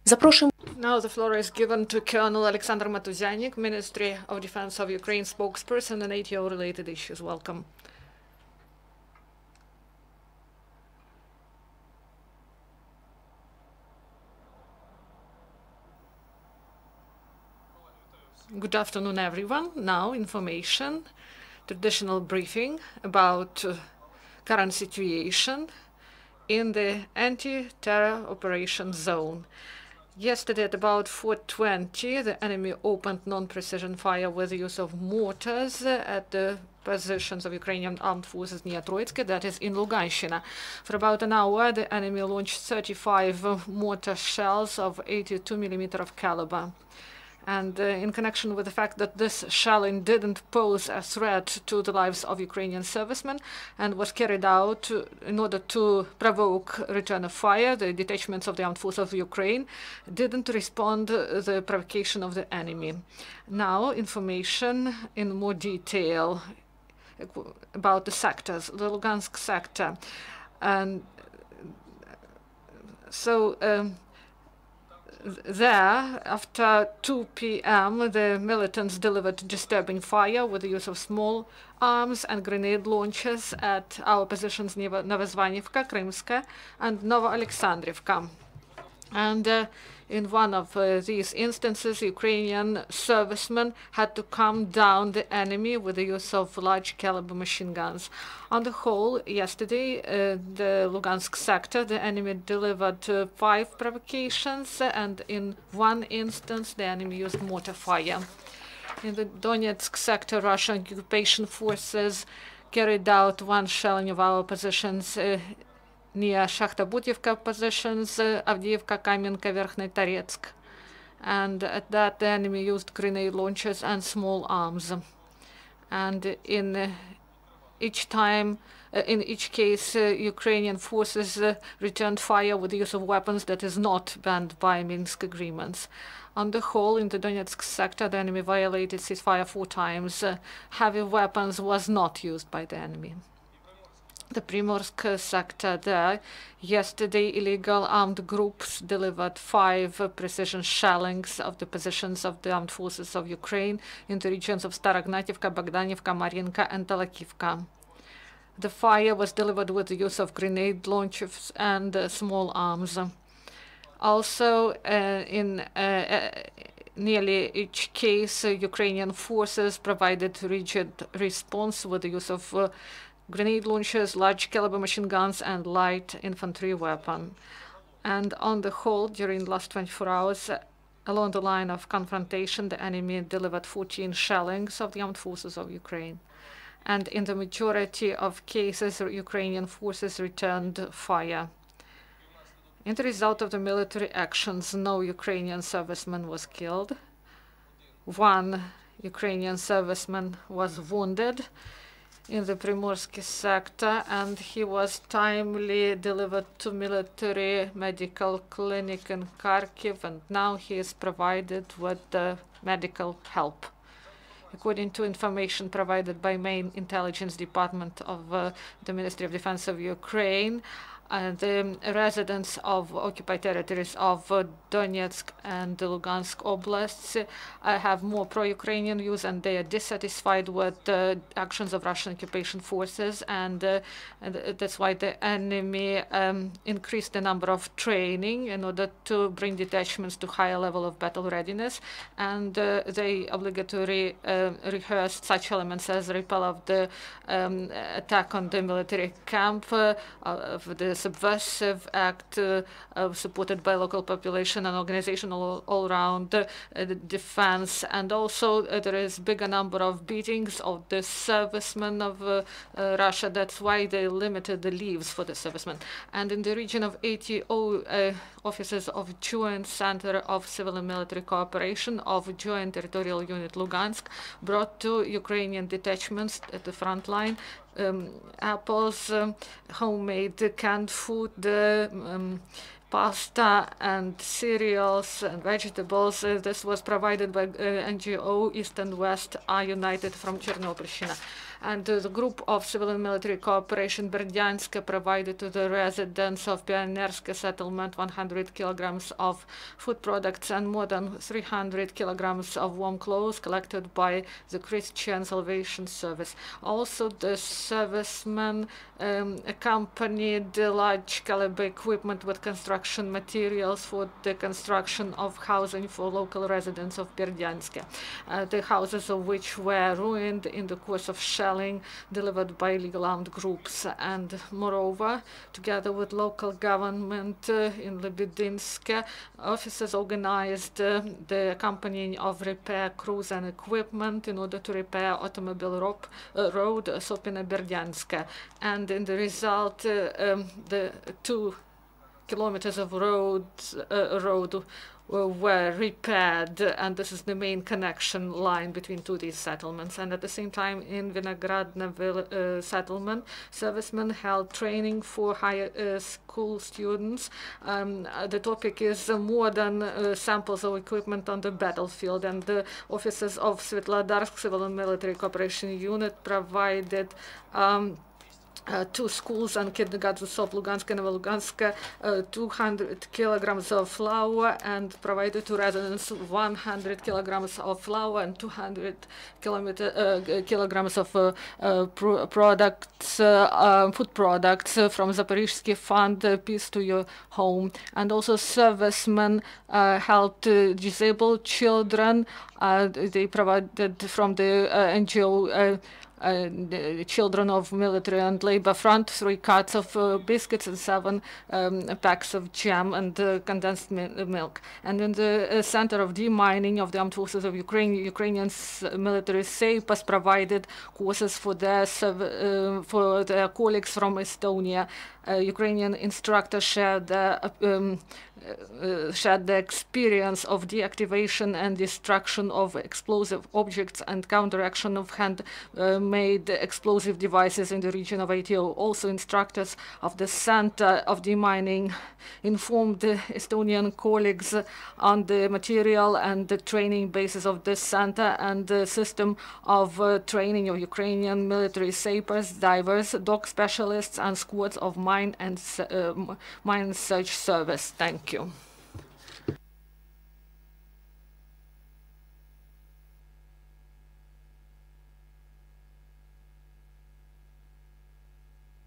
Now the floor is given to Colonel Oleksandr Motuzyanyk, Ministry of Defense of Ukraine spokesperson on ATO-related issues. Welcome. Good afternoon, everyone. Now, information, traditional briefing about current situation in the anti-terror operation zone. Yesterday at about 4:20, the enemy opened non-precision fire with the use of mortars at the positions of Ukrainian armed forces near Troitsk, that is in Luganshina. For about an hour, the enemy launched 35 mortar shells of 82 mm of caliber. And in connection with the fact that this shelling didn't pose a threat to the lives of Ukrainian servicemen and was carried out in order to provoke return of fire, the detachments of the armed forces of Ukraine didn't respond to the provocation of the enemy. Now, information in more detail about the sectors, the Lugansk sector. And so, there, after 2 p.m., the militants delivered disturbing fire with the use of small arms and grenade launchers at our positions near Novozvanivka, Krymska, and Novo-Alexandrivka. And in one of these instances, Ukrainian servicemen had to calm down the enemy with the use of large caliber machine guns. On the whole, yesterday, the Lugansk sector, the enemy delivered 5 provocations, and in one instance, the enemy used mortar fire. In the Donetsk sector, Russian occupation forces carried out 1 shelling of our positions near Shakhta-Budyevka positions, Avdiivka, Kamenka, Verkhney Toretsk. And at that, the enemy used grenade launchers and small arms. And in each case, Ukrainian forces returned fire with the use of weapons that is not banned by Minsk agreements. On the whole, in the Donetsk sector, the enemy violated ceasefire 4 times. Heavy weapons was not used by the enemy. The Primorsk sector there, yesterday illegal armed groups delivered 5 precision shellings of the positions of the armed forces of Ukraine in the regions of Starognativka, Bogdanivka, Marinka, and Talakivka. The fire was delivered with the use of grenade launchers and small arms. Also, in nearly each case, Ukrainian forces provided rigid response with the use of grenade launchers, large caliber machine guns, and light infantry weapon. And on the whole, during the last 24 hours, along the line of confrontation, the enemy delivered 14 shellings of the armed forces of Ukraine. And in the majority of cases, Ukrainian forces returned fire. In the result of the military actions, no Ukrainian serviceman was killed. 1 Ukrainian serviceman was wounded in the Primorsk sector, and he was timely delivered to military medical clinic in Kharkiv, and now he is provided with medical help. According to information provided by main intelligence department of the Ministry of Defense of Ukraine, the residents of occupied territories of Donetsk and Lugansk oblasts have more pro-Ukrainian views, and they are dissatisfied with the actions of Russian occupation forces, and that's why the enemy increased the number of training in order to bring detachments to higher level of battle readiness, and they obligatory rehearsed such elements as repel of the attack on the military camp, of the subversive act supported by local population and organization all-round defense. And also there is bigger number of beatings of the servicemen of Russia. That's why they limited the leaves for the servicemen. And in the region of ATO, officers of Joint Center of Civil and Military Cooperation of Joint Territorial Unit Lugansk brought 2 Ukrainian detachments at the front line apples, homemade canned food, pasta and cereals and vegetables. This was provided by NGO East and West are United from Chernobylshina. And the group of civil and military cooperation Berdyansk provided to the residents of Pionerske settlement 100 kilograms of food products and more than 300 kilograms of warm clothes collected by the Christian Salvation Service. Also, the servicemen accompanied large caliber equipment with construction materials for the construction of housing for local residents of Berdyansk, the houses of which were ruined in the course of shelling delivered by illegal armed groups. And moreover, together with local government in Lebedinsk, officers organized the accompanying of repair crews and equipment in order to repair automobile road Sopina-Berdyansk. And in the result, the 2 kilometers of road were repaired, and this is the main connection line between these settlements. And at the same time, in Vinogradna settlement, servicemen held training for higher school students. The topic is modern samples of equipment on the battlefield, and the officers of Svetlodarsk Civil and Military Cooperation Unit provided 2 schools and kindergartens of Lugansk and Lugansk 200 kilograms of flour, and provided to residents 100 kilograms of flour and 200 kilograms of food products from Zaporizhsky Fund, Peace to Your Home. And also servicemen helped disabled children. They provided from the NGO the children of military and labor front 3 carts of biscuits and 7 packs of jam and condensed milk. And in the center of demining of the armed forces of Ukraine, Ukrainian military SAPAS provided courses for their colleagues from Estonia. Ukrainian instructors shared the experience of deactivation and destruction of explosive objects and counteraction of hand-made explosive devices in the region of ATO. Also, instructors of the Center of Demining informed the Estonian colleagues on the material and the training basis of this center and the system of training of Ukrainian military sappers, divers, dog specialists, and squads of mine and search service. Thank you.